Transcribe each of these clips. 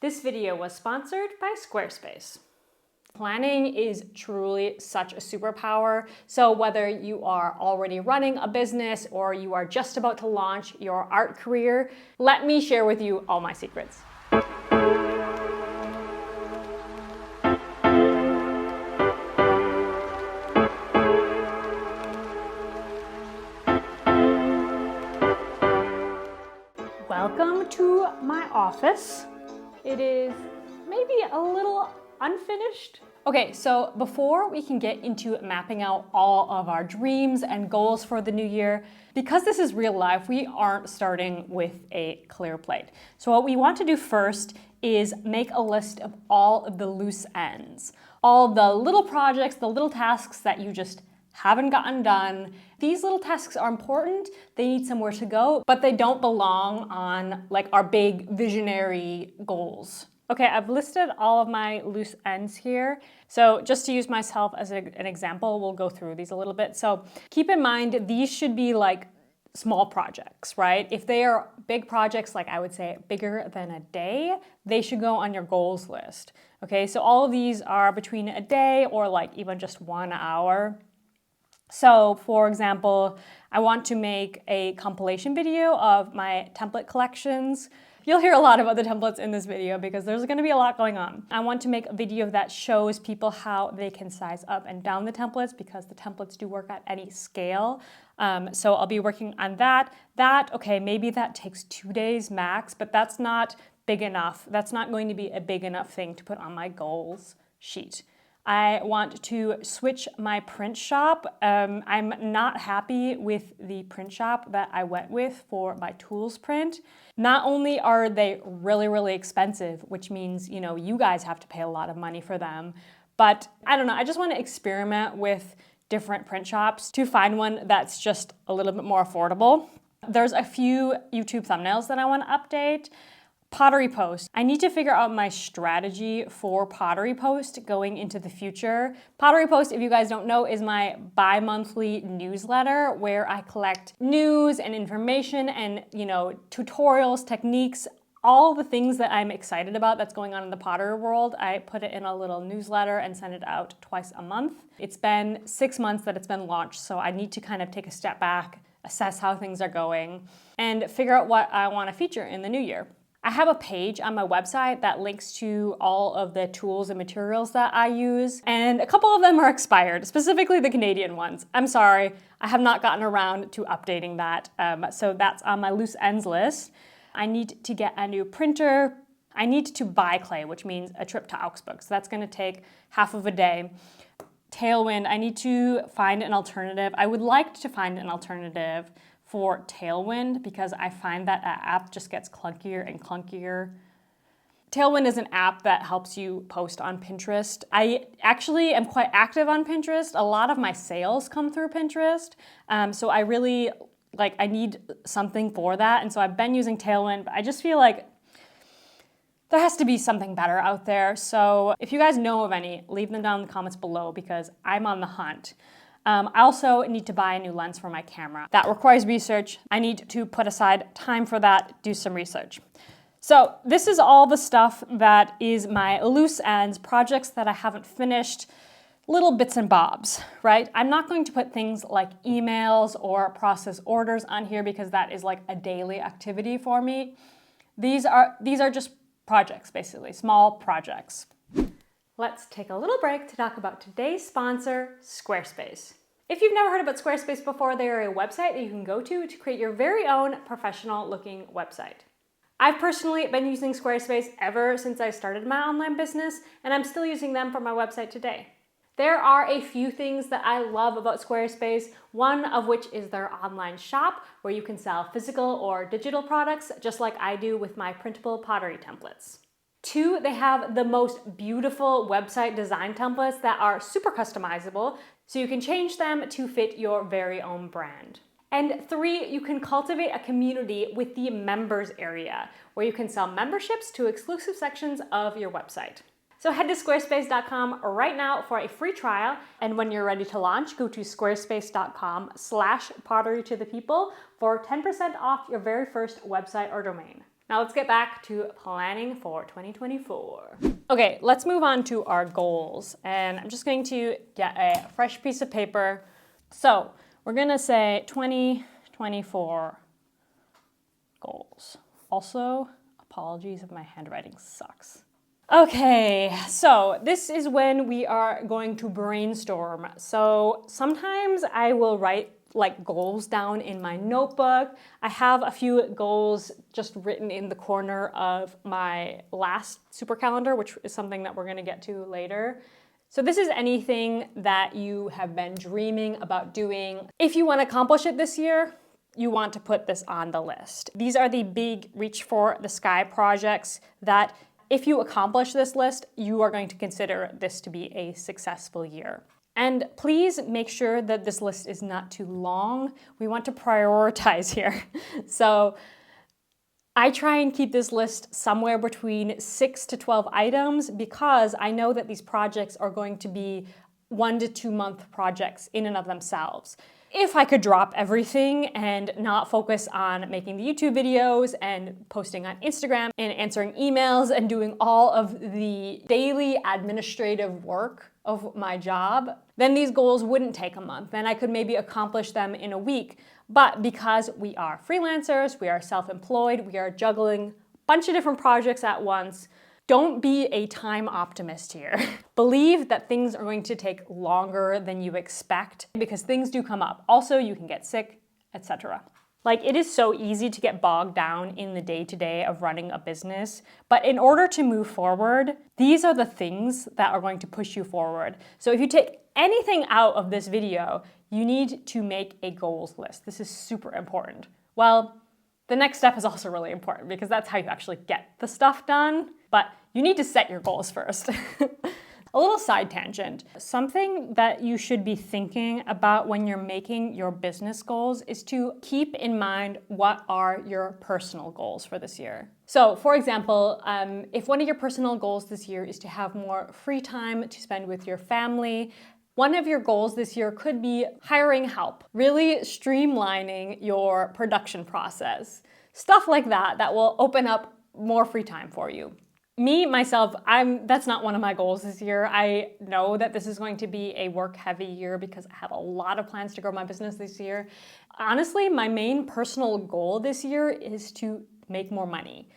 This video was sponsored by Squarespace. Planning is truly such a superpower. So whether you are already running a business or you are just about to launch your art career, let me share with you all my secrets. Welcome to my office. It is maybe a little unfinished. Okay, so before we can get into mapping out all of our dreams and goals for the new year, because this is real life, we aren't starting with a clear plate. So what we want to do first is make a list of all of the loose ends, all the little projects, the little tasks that you just haven't gotten done. These little tasks are important, they need somewhere to go, but they don't belong on like our big visionary goals. Okay, I've listed all of my loose ends here. So just to use myself as an example, we'll go through these a little bit. So keep in mind, these should be like small projects, right? If they are big projects, like I would say bigger than a day, they should go on your goals list. Okay, so all of these are between a day or like even just 1 hour. So for example, I want to make a compilation video of my template collections. You'll hear a lot about the templates in this video because there's going to be a lot going on. I want to make a video that shows people how they can size up and down the templates because the templates do work at any scale. So I'll be working on that. Okay, maybe that takes 2 days max, but that's not big enough. That's not going to be a big enough thing to put on my goals sheet. I want to switch my print shop. I'm not happy with the print shop that I went with for my tools print. Not only are they really, really expensive, which means, you guys have to pay a lot of money for them, but I don't know, I just want to experiment with different print shops to find one that's just a little bit more affordable. There's a few YouTube thumbnails that I want to update. Pottery post. I need to figure out my strategy for Pottery post going into the future. Pottery post, if you guys don't know, is my bi-monthly newsletter where I collect news and information and, tutorials, techniques, all the things that I'm excited about that's going on in the pottery world. I put it in a little newsletter and send it out twice a month. It's been 6 months that it's been launched, so I need to kind of take a step back, assess how things are going, and figure out what I want to feature in the new year. I have a page on my website that links to all of the tools and materials that I use, and a couple of them are expired, specifically the Canadian ones. I'm sorry, I have not gotten around to updating that, so that's on my loose ends list. I need to get a new printer. I need to buy clay, which means a trip to Augsburg, so that's gonna take half of a day. Tailwind, I need to find an alternative. I would like to find an alternative for Tailwind because I find that app just gets clunkier and clunkier. Tailwind is an app that helps you post on Pinterest. I actually am quite active on Pinterest. A lot of my sales come through Pinterest. So I really, I need something for that. And so I've been using Tailwind, but I just feel like there has to be something better out there. So if you guys know of any, leave them down in the comments below because I'm on the hunt. I also need to buy a new lens for my camera. That requires research. I need to put aside time for that, do some research. So this is all the stuff that is my loose ends, projects that I haven't finished, little bits and bobs, right? I'm not going to put things like emails or process orders on here because that is like a daily activity for me. These are just projects, basically, small projects. Let's take a little break to talk about today's sponsor, Squarespace. If you've never heard about Squarespace before, they are a website that you can go to create your very own professional-looking website. I've personally been using Squarespace ever since I started my online business, and I'm still using them for my website today. There are a few things that I love about Squarespace, one of which is their online shop, where you can sell physical or digital products, just like I do with my printable pottery templates. 2, they have the most beautiful website design templates that are super customizable, so you can change them to fit your very own brand. And 3, you can cultivate a community with the members area, where you can sell memberships to exclusive sections of your website. So head to squarespace.com right now for a free trial, and when you're ready to launch, go to squarespace.com/potterytothepeople for 10% off your very first website or domain. Now let's get back to planning for 2024. Okay, let's move on to our goals. And I'm just going to get a fresh piece of paper. So we're gonna say 2024 goals. Also, apologies if my handwriting sucks. Okay, so this is when we are going to brainstorm. So sometimes I will write like goals down in my notebook. I have a few goals just written in the corner of my last super calendar, which is something that we're gonna get to later. So this is anything that you have been dreaming about doing. If you want to accomplish it this year, you want to put this on the list. These are the big reach for the sky projects that if you accomplish this list, you are going to consider this to be a successful year. And please make sure that this list is not too long. We want to prioritize here. So I try and keep this list somewhere between 6 to 12 items because I know that these projects are going to be 1 to 2 month projects in and of themselves. If I could drop everything and not focus on making the YouTube videos and posting on Instagram and answering emails and doing all of the daily administrative work of my job, then these goals wouldn't take a month and I could maybe accomplish them in a week. But because we are freelancers, we are self-employed, we are juggling a bunch of different projects at once, don't be a time optimist here. Believe that things are going to take longer than you expect because things do come up. Also, you can get sick, etc. Like, it is so easy to get bogged down in the day-to-day of running a business, but in order to move forward, these are the things that are going to push you forward. So if you take anything out of this video, you need to make a goals list. This is super important. Well, the next step is also really important because that's how you actually get the stuff done, but you need to set your goals first. A little side tangent. Something that you should be thinking about when you're making your business goals is to keep in mind what are your personal goals for this year. So, for example, if one of your personal goals this year is to have more free time to spend with your family, one of your goals this year could be hiring help, really streamlining your production process. Stuff like that that will open up more free time for you. Me, myself, that's not one of my goals this year. I know that this is going to be a work-heavy year because I have a lot of plans to grow my business this year. Honestly, my main personal goal this year is to make more money.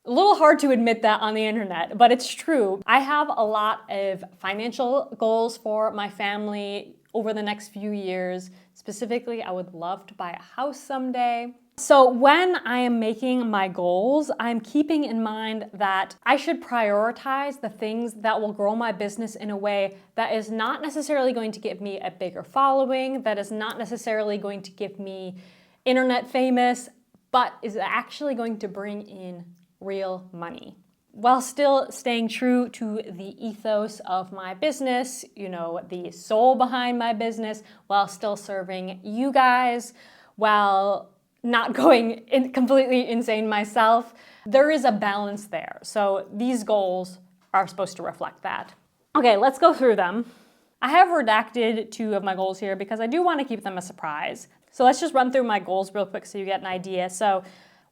A little hard to admit that on the internet, but it's true. I have a lot of financial goals for my family over the next few years. Specifically, I would love to buy a house someday. So when I am making my goals, I'm keeping in mind that I should prioritize the things that will grow my business in a way that is not necessarily going to give me a bigger following, that is not necessarily going to give me internet famous, but is actually going to bring in real money, while still staying true to the ethos of my business, the soul behind my business, while still serving you guys, while not going completely insane myself. There is a balance there. So these goals are supposed to reflect that. Okay, let's go through them. I have redacted 2 of my goals here because I do want to keep them a surprise. So let's just run through my goals real quick so you get an idea. So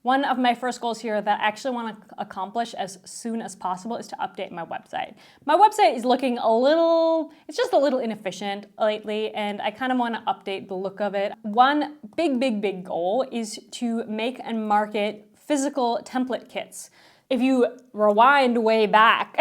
one of my first goals here that I actually want to accomplish as soon as possible is to update my website. My website is looking it's just a little inefficient lately, and I kind of want to update the look of it. One big goal is to make and market physical template kits. If you rewind way back,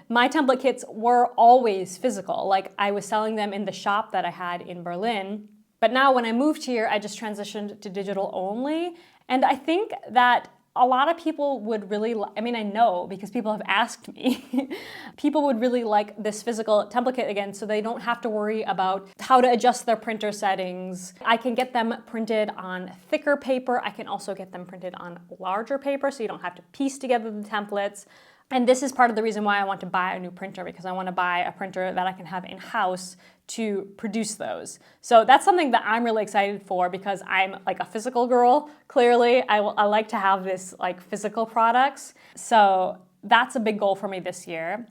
my template kits were always physical. Like, I was selling them in the shop that I had in Berlin. But now when I moved here, I just transitioned to digital only. And I think that a lot of people would really, I know because people have asked me, people would really like this physical template kit again, so they don't have to worry about how to adjust their printer settings. I can get them printed on thicker paper. I can also get them printed on larger paper, so you don't have to piece together the templates. And this is part of the reason why I want to buy a new printer, because I want to buy a printer that I can have in-house to produce those. So that's something that I'm really excited for because I'm like a physical girl, clearly. I like to have this like physical products. So that's a big goal for me this year.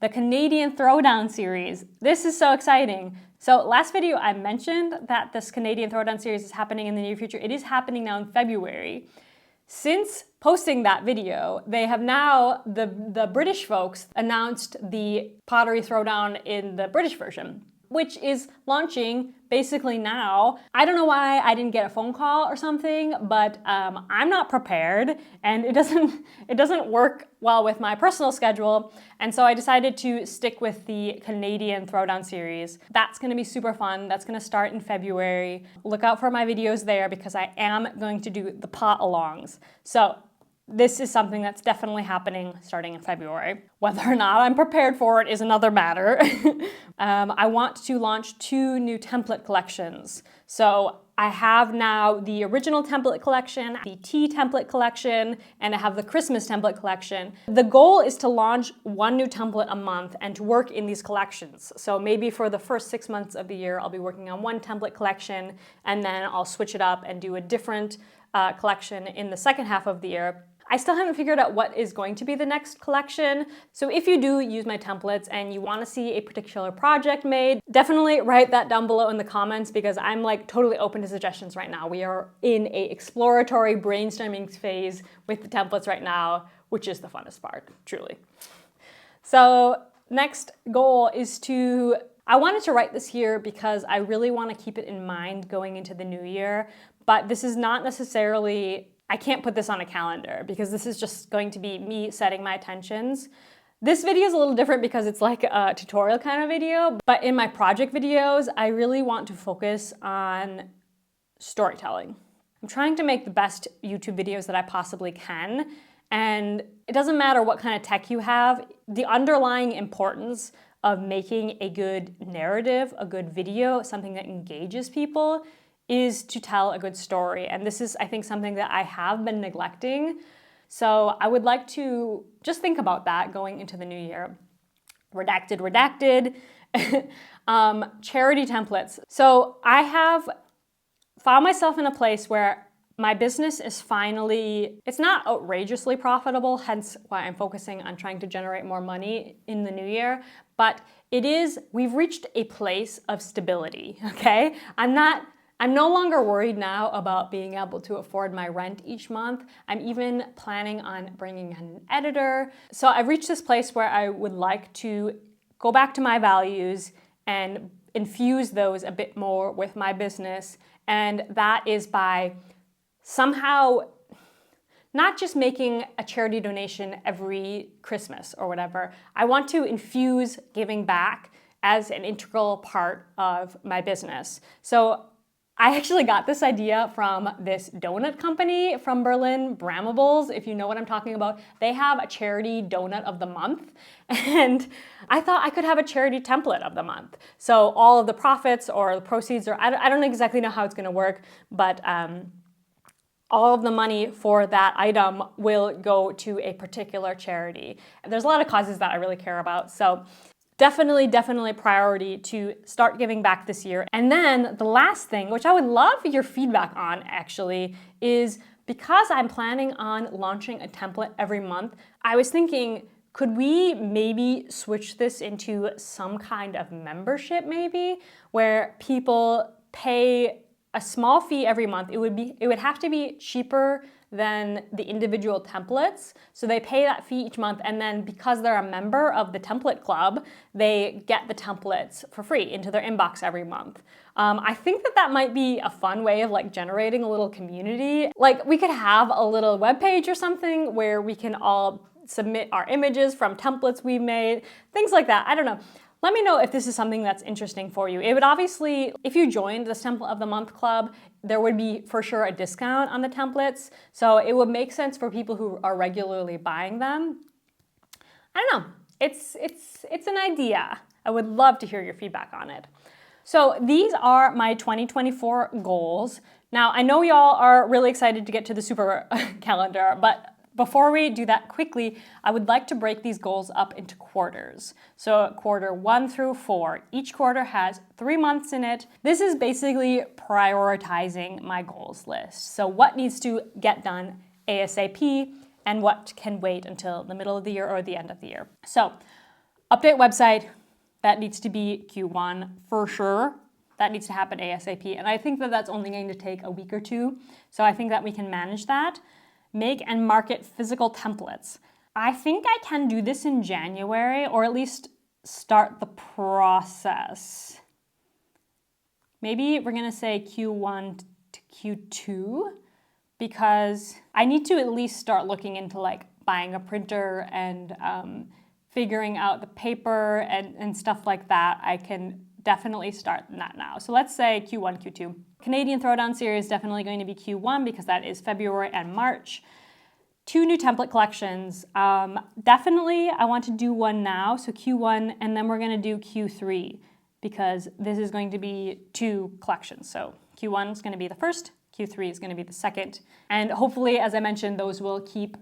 The Canadian Throwdown series. This is so exciting. So last video I mentioned that this Canadian Throwdown series is happening in the near future. It is happening now in February. Since posting that video, they have now, the British folks announced the Pottery Throwdown in the British version, which is launching basically now. I don't know why I didn't get a phone call or something, but I'm not prepared, and it doesn't work well with my personal schedule, and so I decided to stick with the Canadian Throwdown series. That's gonna be super fun. That's gonna start in February. Look out for my videos there because I am going to do the pot-alongs. So this is something that's definitely happening starting in February. Whether or not I'm prepared for it is another matter. I want to launch 2 new template collections. So I have now the original template collection, the tea template collection, and I have the Christmas template collection. The goal is to launch 1 new template a month and to work in these collections. So maybe for the first 6 months of the year, I'll be working on 1 template collection, and then I'll switch it up and do a different collection in the second half of the year. I still haven't figured out what is going to be the next collection. So if you do use my templates and you want to see a particular project made, definitely write that down below in the comments because I'm like totally open to suggestions right now. We are in a exploratory brainstorming phase with the templates right now, which is the funnest part, truly. So next goal is I wanted to write this here because I really want to keep it in mind going into the new year, but this is not necessarily, I can't put this on a calendar because this is just going to be me setting my intentions. This video is a little different because it's like a tutorial kind of video, but in my project videos, I really want to focus on storytelling. I'm trying to make the best YouTube videos that I possibly can, and it doesn't matter what kind of tech you have, the underlying importance of making a good narrative, a good video, something that engages people, is to tell a good story. And this is, I think, something that I have been neglecting. So I would like to just think about that going into the new year. Redacted. Charity templates. So I have found myself in a place where my business is finally, it's not outrageously profitable, hence why I'm focusing on trying to generate more money in the new year, but we've reached a place of stability, okay? I'm no longer worried now about being able to afford my rent each month. I'm even planning on bringing in an editor. So I've reached this place where I would like to go back to my values and infuse those a bit more with my business. And that is by somehow not just making a charity donation every Christmas or whatever. I want to infuse giving back as an integral part of my business. So I actually got this idea from this donut company from Berlin, Bramables, if you know what I'm talking about. They have a charity donut of the month, and I thought I could have a charity template of the month. So all of the profits or the proceeds, or I don't exactly know how it's gonna work, but all of the money for that item will go to a particular charity. There's a lot of causes that I really care about, so definitely priority to start giving back this year. And then the last thing, which I would love your feedback on actually, is because I'm planning on launching a template every month, I was thinking, could we maybe switch this into some kind of membership maybe, where people pay a small fee every month? It would have to be cheaper than the individual templates. So they pay that fee each month, and then because they're a member of the template club, they get the templates for free into their inbox every month. I think that might be a fun way of like generating a little community. Like we could have a little webpage or something where we can all submit our images from templates we made, things like that. I don't know. Let me know if this is something that's interesting for you. It would obviously, if you joined the Template of the Month Club, there would be for sure a discount on the templates. So it would make sense for people who are regularly buying them. I don't know. It's an idea. I would love to hear your feedback on it. So these are my 2024 goals. Now, I know y'all are really excited to get to the super calendar, but before we do that quickly, I would like to break these goals up into quarters. So quarter 1 through 4, each quarter has 3 months in it. This is basically prioritizing my goals list. So what needs to get done ASAP and what can wait until the middle of the year or the end of the year. So update website, that needs to be Q1 for sure. That needs to happen ASAP. And I think that that's only going to take a week or two. So I think that we can manage that. make and market physical templates. I think I can do this in January, or at least start the process. Maybe we're gonna say Q1 to Q2, because I need to at least start looking into like buying a printer and figuring out the paper and stuff like that. I can definitely start that now. So let's say Q1, Q2. Canadian Throwdown series definitely going to be Q1 because that is February and March. 2 new template collections. Definitely I want to do one now, so Q1, and then we're gonna do Q3 because this is going to be 2 collections. So Q1 is gonna be the first, Q3 is gonna be the second. And hopefully, as I mentioned, those will keep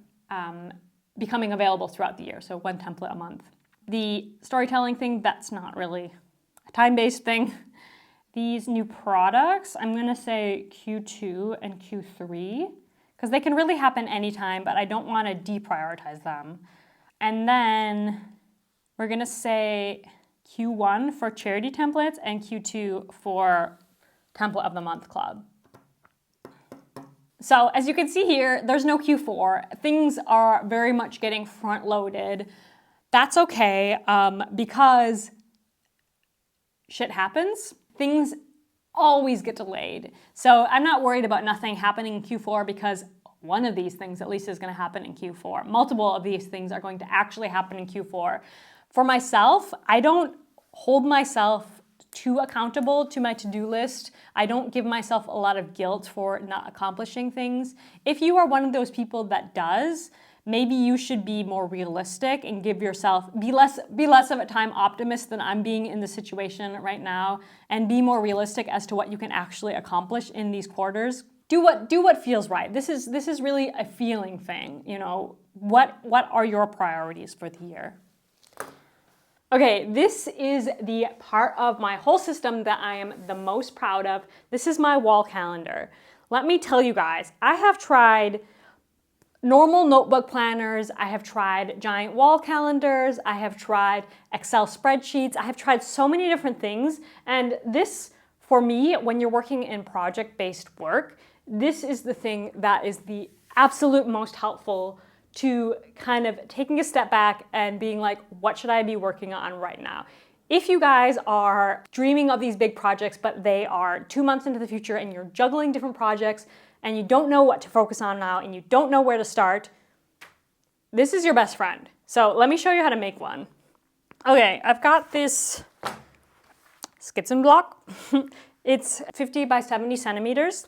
becoming available throughout the year. So 1 template a month. The storytelling thing, that's not really a time-based thing. These new products, I'm gonna say Q2 and Q3, because they can really happen anytime, but I don't want to deprioritize them. And then we're gonna say Q1 for charity templates and Q2 for Template of the Month Club. So as you can see here, there's no Q4. Things are very much getting front-loaded. That's okay, because shit happens. Things always get delayed. So I'm not worried about nothing happening in Q4 because one of these things at least is going to happen in Q4. Multiple of these things are going to actually happen in Q4. For myself, I don't hold myself too accountable to my to-do list. I don't give myself a lot of guilt for not accomplishing things. If you are one of those people that does, maybe you should be more realistic and give yourself, be less of a time optimist than I'm being in the situation right now, and be more realistic as to what you can actually accomplish in these quarters. Do what feels right. This is really a feeling thing, you know. What are your priorities for the year? Okay, this is the part of my whole system that I am the most proud of. This is my wall calendar. Let me tell you guys, I have tried normal notebook planners, I have tried giant wall calendars, I have tried Excel spreadsheets, I have tried so many different things, and this, for me, when you're working in project-based work, this is the thing that is the absolute most helpful to kind of taking a step back and being like, what should I be working on right now? If you guys are dreaming of these big projects, but they are 2 months into the future and you're juggling different projects and you don't know what to focus on now and you don't know where to start, this is your best friend. So let me show you how to make one. Okay, I've got this skizzen block. It's 50 by 70 centimeters.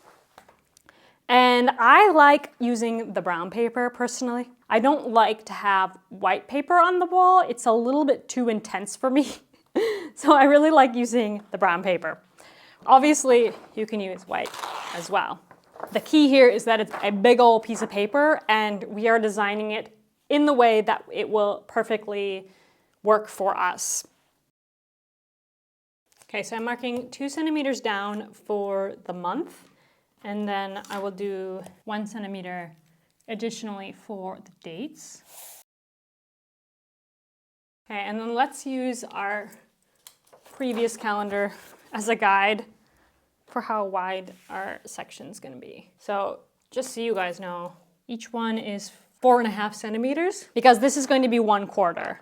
And I like using the brown paper personally. I don't like to have white paper on the wall. It's a little bit too intense for me. So I really like using the brown paper. Obviously, you can use white as well. The key here is that it's a big old piece of paper and we are designing it in the way that it will perfectly work for us. Okay, so I'm marking 2 centimeters down for the month. And then I will do 1 centimeter additionally for the dates. Okay, and then let's use our previous calendar as a guide for how wide our section's gonna be. So just so you guys know, each one is 4.5 centimeters because this is going to be 1 quarter.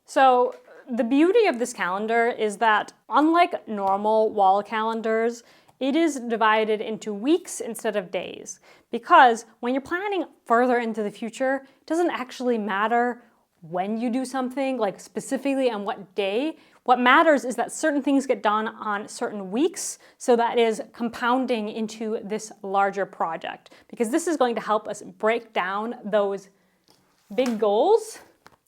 So the beauty of this calendar is that unlike normal wall calendars, it is divided into weeks instead of days, because when you're planning further into the future, it doesn't actually matter when you do something, like specifically on what day. What matters is that certain things get done on certain weeks, so that is compounding into this larger project, because this is going to help us break down those big goals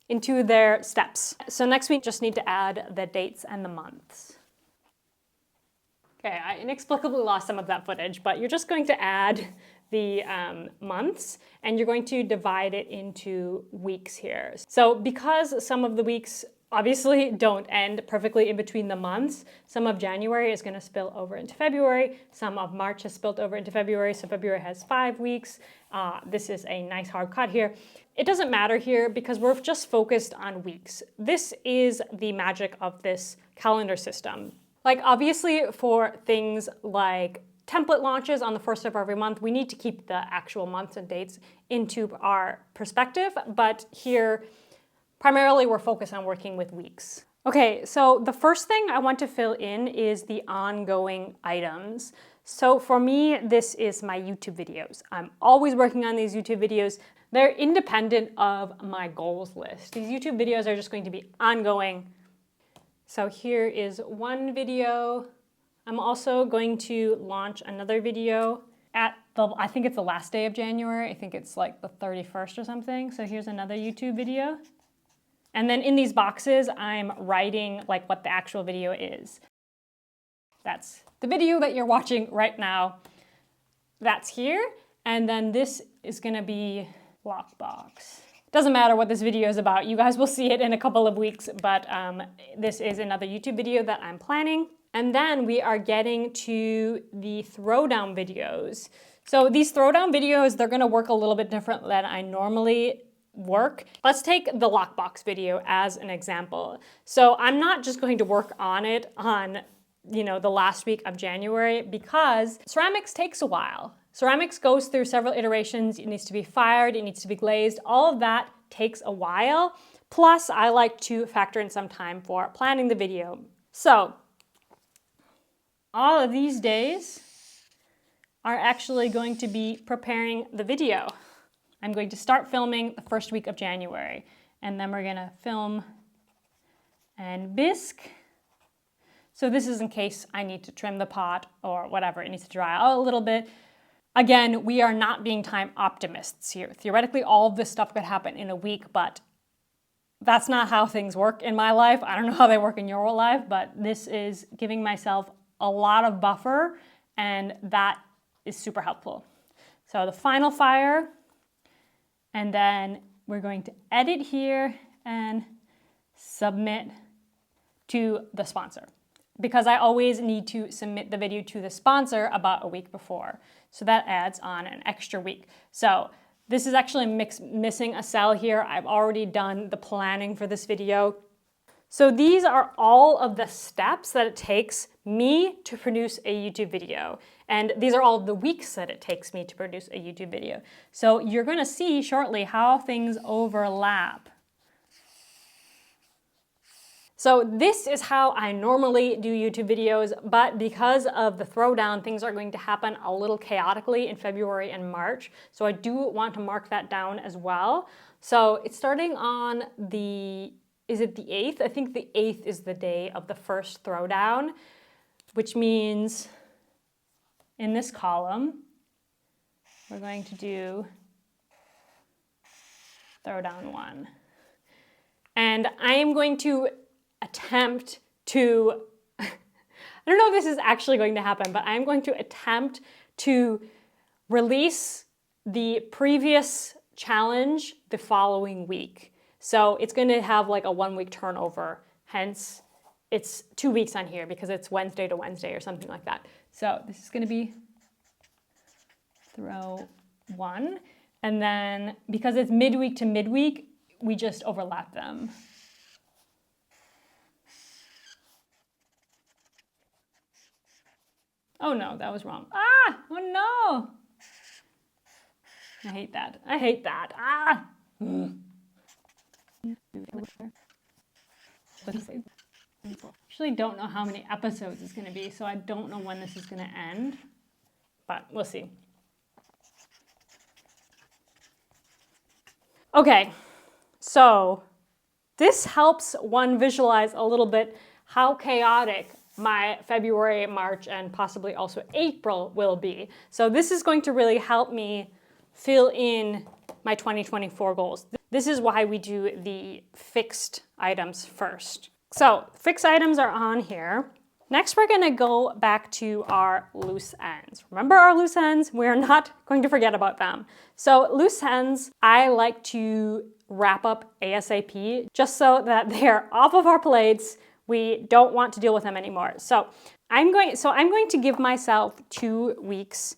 into their steps. So next we just need to add the dates and the months. Okay, I inexplicably lost some of that footage, but you're just going to add the months and you're going to divide it into weeks here. So because some of the weeks obviously don't end perfectly in between the months, some of January is going to spill over into February, some of March has spilled over into February, so February has 5 weeks. This is a nice hard cut here. It doesn't matter here because we're just focused on weeks. This is the magic of this calendar system. Like obviously for things like template launches on the first of every month. We need to keep the actual months and dates into our perspective, but here, primarily we're focused on working with weeks. Okay, so the first thing I want to fill in is the ongoing items. So for me, this is my YouTube videos. I'm always working on these YouTube videos. They're independent of my goals list. These YouTube videos are just going to be ongoing. So here is one video. I'm also going to launch another video at I think it's the last day of January. I think it's like the 31st or something. So here's another YouTube video. And then in these boxes, I'm writing like what the actual video is. That's the video that you're watching right now. That's here. And then this is gonna be lockbox. Doesn't matter what this video is about. You guys will see it in a couple of weeks, but this is another YouTube video that I'm planning. And then we are getting to the throwdown videos. So these throwdown videos, they're gonna work a little bit different than I normally work. Let's take the lockbox video as an example. So I'm not just going to work on it on, the last week of January, because ceramics takes a while. Ceramics goes through several iterations. It needs to be fired, it needs to be glazed. All of that takes a while. Plus, I like to factor in some time for planning the video. So all of these days are actually going to be preparing the video. I'm going to start filming the first week of January, and then we're gonna film and bisque. So this is in case I need to trim the pot or whatever, it needs to dry out a little bit. Again, we are not being time optimists here. Theoretically, all of this stuff could happen in a week, but that's not how things work in my life. I don't know how they work in your life, but this is giving myself a lot of buffer, and that is super helpful. So the final fire, and then we're going to edit here and submit to the sponsor, because I always need to submit the video to the sponsor about a week before. So that adds on an extra week. So this is actually missing a cell here. I've already done the planning for this video. So these are all of the steps that it takes me to produce a YouTube video. And these are all the weeks that it takes me to produce a YouTube video. So you're gonna see shortly how things overlap. So this is how I normally do YouTube videos, but because of the throwdown, things are going to happen a little chaotically in February and March. So I do want to mark that down as well. So it's starting on is it the 8th? I think the 8th is the day of the first throwdown, which means in this column, we're going to do throwdown 1. And I am going to attempt to, I don't know if this is actually going to happen, but I'm going to attempt to release the previous challenge the following week. So it's going to have like a 1-week turnover, hence it's 2 weeks on here because it's Wednesday to Wednesday or something like that. So this is going to be throw 1. And then because it's midweek to midweek, we just overlap them. Oh no, that was wrong. Ah, oh no. I hate that. I hate that. Ah. Actually don't know how many episodes it's going to be, so I don't know when this is going to end, but we'll see. Okay, so this helps one visualize a little bit how chaotic my February, March, and possibly also April will be. So this is going to really help me fill in my 2024 goals. This is why we do the fixed items first. So fixed items are on here. Next, we're gonna go back to our loose ends. Remember our loose ends? We're not going to forget about them. So loose ends, I like to wrap up ASAP just so that they're off of our plates. We don't want to deal with them anymore. So I'm going to give myself 2 weeks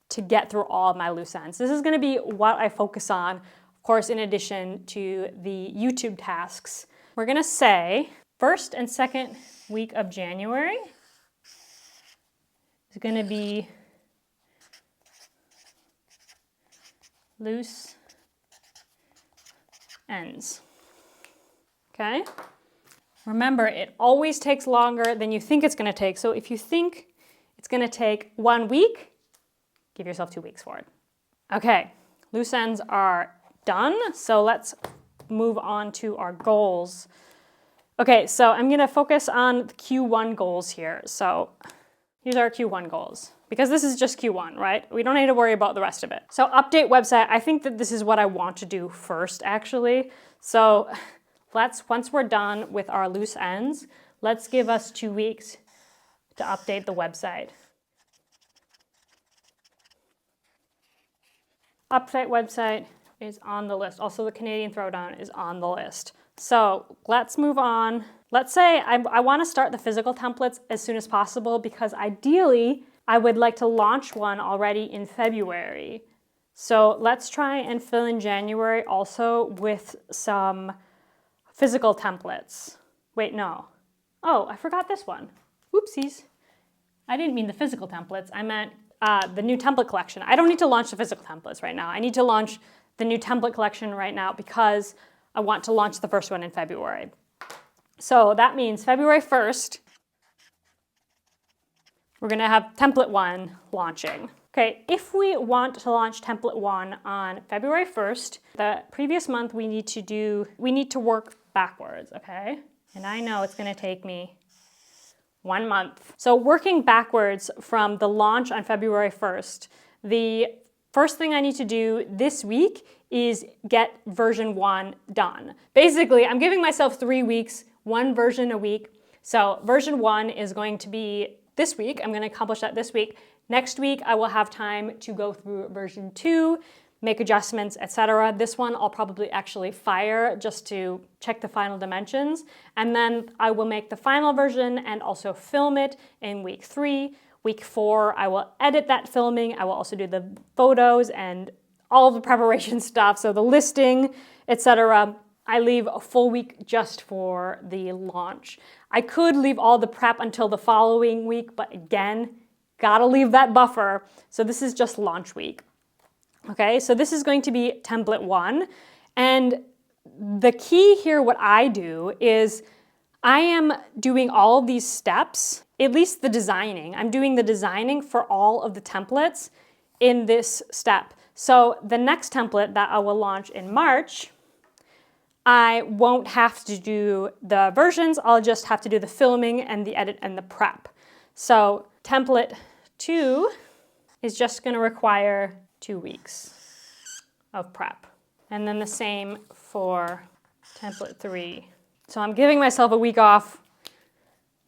to get through all of my loose ends. This is gonna be what I focus on, of course, in addition to the YouTube tasks. We're gonna say first and second week of January is going to be loose ends. Okay? Remember, it always takes longer than you think it's going to take. So if you think it's going to take 1 week, give yourself 2 weeks for it. Okay, loose ends are done. So let's move on to our goals. Okay, so I'm going to focus on the Q1 goals here. So here's our Q1 goals, because this is just Q1, right? We don't need to worry about the rest of it. So update website, I think that this is what I want to do first, actually. So once we're done with our loose ends, let's give us 2 weeks to update the website. Update website is on the list. Also, the Canadian Throwdown is on the list. So let's move on. Let's say I want to start the physical templates as soon as possible, because ideally I would like to launch one already in February. So let's try and fill in January also with some physical templates. Wait, no. Oh, I forgot this one. Whoopsies. I didn't mean the physical templates. I meant the new template collection. I don't need to launch the physical templates right now. I need to launch the new template collection right now because I want to launch the first one in February. So that means February 1st, we're going to have template 1 launching. Okay, if we want to launch template 1 on February 1st, the previous month we need to work backwards, okay? And I know it's going to take me 1 month. So working backwards from the launch on February 1st, the first thing I need to do this week is get version 1 done. Basically, I'm giving myself 3 weeks, 1 version a week. So version 1 is going to be this week. I'm going to accomplish that this week. Next week, I will have time to go through version 2, make adjustments, etc. This one I'll probably actually fire just to check the final dimensions. And then I will make the final version and also film it in week 3. Week 4, I will edit that filming. I will also do the photos and all the preparation stuff, so the listing, etc. I leave a full week just for the launch. I could leave all the prep until the following week, but again, gotta leave that buffer. So this is just launch week. Okay, so this is going to be template 1. And the key here, what I do is I am doing all of these steps, at least the designing. I'm doing the designing for all of the templates in this step. So the next template that I will launch in March, I won't have to do the versions, I'll just have to do the filming and the edit and the prep. So template 2 is just going to require 2 weeks of prep. And then the same for template 3. So I'm giving myself a week off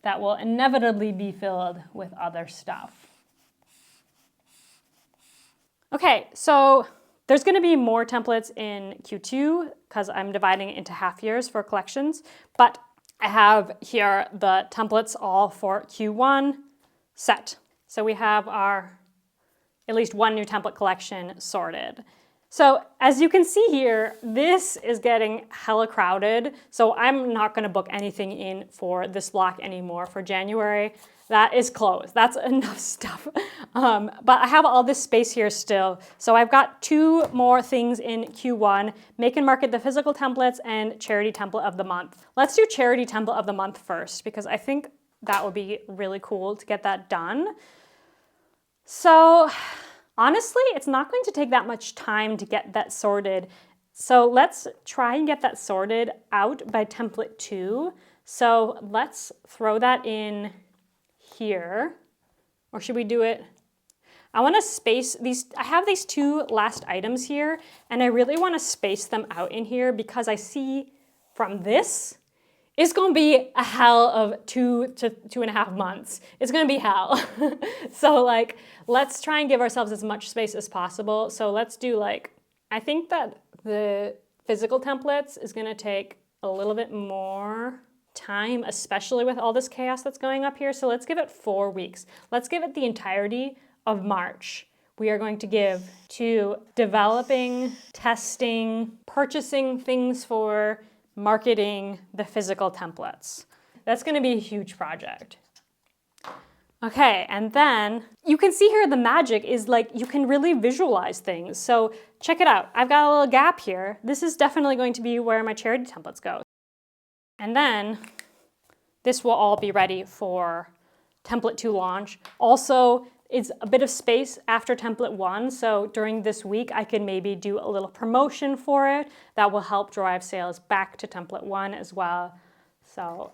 that will inevitably be filled with other stuff. Okay, so there's going to be more templates in Q2 because I'm dividing it into half years for collections, but I have here the templates all for Q1 set. So we have our at least 1 new template collection sorted. So as you can see here, this is getting hella crowded. So I'm not going to book anything in for this block anymore for January. That is closed. That's enough stuff. But I have all this space here still. So I've got 2 more things in Q1, make and market the physical templates and charity template of the month. Let's do charity template of the month first, because I think that would be really cool to get that done. So honestly, it's not going to take that much time to get that sorted. So let's try and get that sorted out by template 2. So let's throw that in here. Or should we do it? I want to space these. I have these 2 last items here, and I really want to space them out in here because I see from this, it's going to be a hell of 2 to 2.5 months. It's going to be hell. So like, let's try and give ourselves as much space as possible. So let's do I think that the physical templates is going to take a little bit more time, especially with all this chaos that's going up here. So let's give it 4 weeks. Let's give it the entirety of March. We are going to give to developing, testing, purchasing things for marketing the physical templates. That's going to be a huge project. Okay, and then you can see here the magic is like you can really visualize things. So check it out. I've got a little gap here. This is definitely going to be where my charity templates go. And then this will all be ready for template 2 launch. Also, it's a bit of space after template 1, so during this week I can maybe do a little promotion for it that will help drive sales back to template 1 as well. So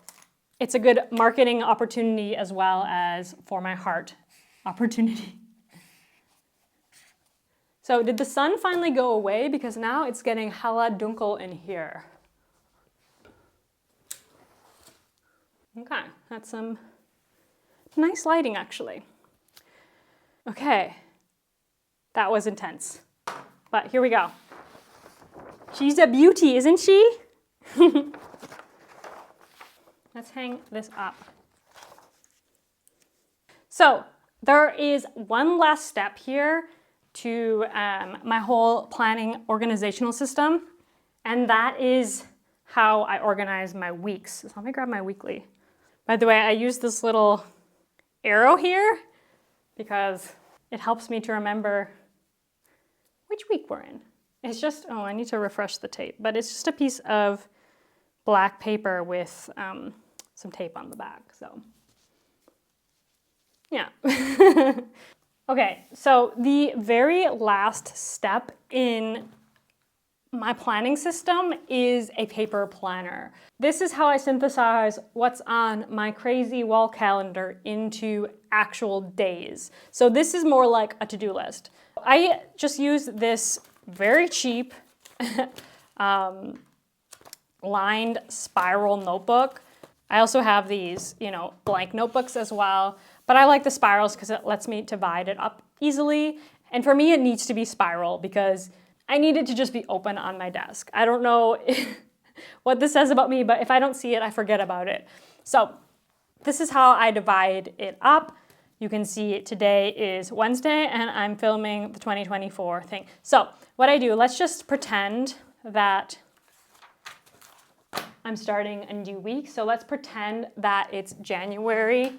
it's a good marketing opportunity as well as for my heart opportunity. So did the sun finally go away? Because now it's getting hella dunkel in here. Okay, that's some nice lighting actually. Okay, that was intense, but here we go. She's a beauty, isn't she? Let's hang this up. So there is one last step here to my whole planning organizational system, and that is how I organize my weeks. So let me grab my weekly. By the way, I use this little arrow here because it helps me to remember which week we're in. It's just, oh, I need to refresh the tape, but it's just a piece of black paper with some tape on the back, so yeah. Okay, so the very last step in my planning system is a paper planner. This is how I synthesize what's on my crazy wall calendar into actual days. So this is more like a to-do list. I just use this very cheap lined spiral notebook. I also have these, blank notebooks as well, but I like the spirals because it lets me divide it up easily. And for me, it needs to be spiral because I need it to just be open on my desk. I don't know what this says about me, but if I don't see it, I forget about it. So this is how I divide it up. You can see today is Wednesday and I'm filming the 2024 thing. So what I do, let's just pretend that I'm starting a new week. So let's pretend that it's January,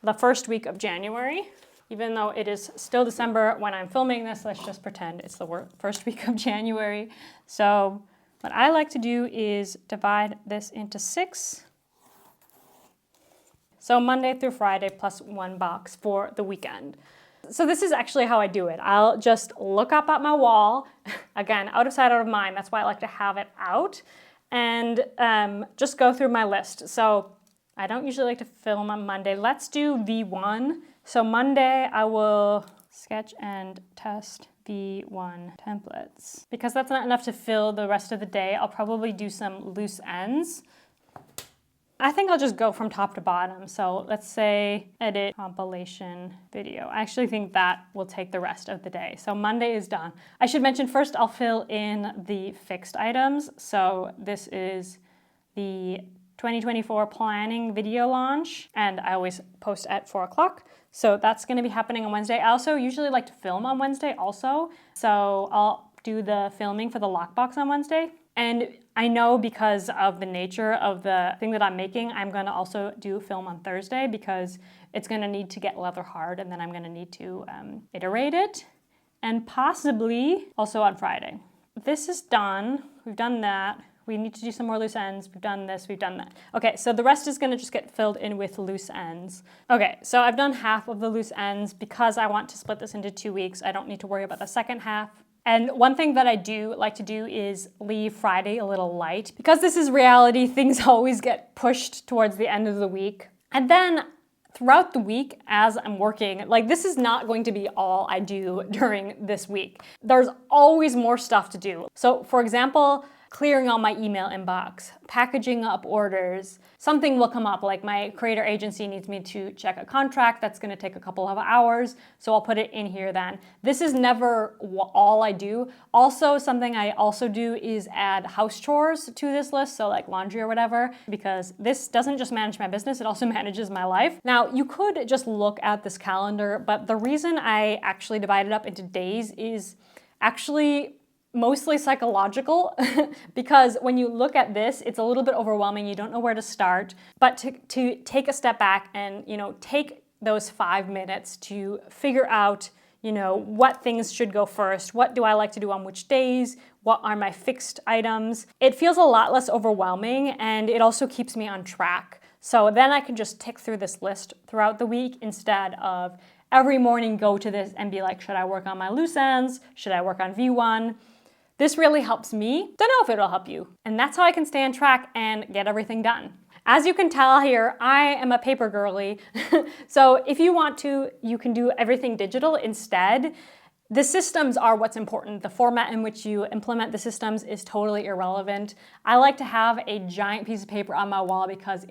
the first week of January. Even though it is still December when I'm filming this, let's just pretend it's the first week of January. So what I like to do is divide this into 6. So Monday through Friday plus 1 box for the weekend. So this is actually how I do it. I'll just look up at my wall, again, out of sight, out of mind. That's why I like to have it out, and just go through my list. So I don't usually like to film on Monday. Let's do V1. So Monday, I will sketch and test V1 templates. Because that's not enough to fill the rest of the day, I'll probably do some loose ends. I think I'll just go from top to bottom. So let's say edit compilation video. I actually think that will take the rest of the day. So Monday is done. I should mention first I'll fill in the fixed items. So this is the 2024 planning video launch, and I always post at 4 o'clock. So that's gonna be happening on Wednesday. I also usually like to film on Wednesday also. So I'll do the filming for the lockbox on Wednesday. And I know because of the nature of the thing that I'm making, I'm gonna also do film on Thursday because it's gonna need to get leather hard and then I'm gonna need to iterate it, and possibly also on Friday. This is done, we've done that. We need to do some more loose ends. We've done this, we've done that. Okay, so the rest is gonna just get filled in with loose ends. Okay, so I've done half of the loose ends because I want to split this into 2 weeks. I don't need to worry about the second half. And one thing that I do like to do is leave Friday a little light. Because this is reality, things always get pushed towards the end of the week. And then throughout the week as I'm working, like this is not going to be all I do during this week. There's always more stuff to do. So for example, clearing all my email inbox, packaging up orders, something will come up, like my creator agency needs me to check a contract that's gonna take a couple of hours, so I'll put it in here then. This is never all I do. Also, something I also do is add house chores to this list, so like laundry or whatever, because this doesn't just manage my business, it also manages my life. Now, you could just look at this calendar, but the reason I actually divide it up into days is actually mostly psychological because when you look at this, it's a little bit overwhelming. You don't know where to start, but to take a step back and take those 5 minutes to figure out, what things should go first, what do I like to do on which days, what are my fixed items. It feels a lot less overwhelming, and it also keeps me on track. So then I can just tick through this list throughout the week instead of every morning go to this and be like, should I work on my loose ends? Should I work on V1? This really helps me. Don't know if it'll help you. And that's how I can stay on track and get everything done. As you can tell here, I am a paper girly. So if you want to, you can do everything digital instead. The systems are what's important. The format in which you implement the systems is totally irrelevant. I like to have a giant piece of paper on my wall because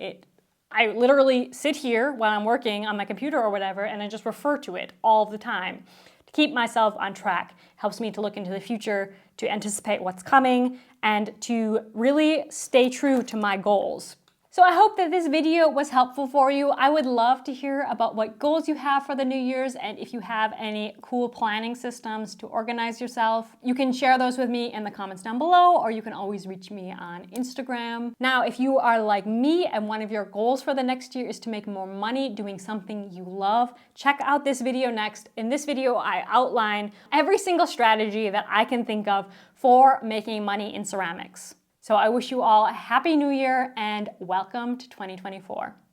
I literally sit here while I'm working on my computer or whatever, and I just refer to it all the time. To keep myself on track, helps me to look into the future, to anticipate what's coming, and to really stay true to my goals. So I hope that this video was helpful for you. I would love to hear about what goals you have for the New Year's, and if you have any cool planning systems to organize yourself. You can share those with me in the comments down below, or you can always reach me on Instagram. Now, if you are like me and one of your goals for the next year is to make more money doing something you love, check out this video next. In this video, I outline every single strategy that I can think of for making money in ceramics. So I wish you all a happy new year and welcome to 2024.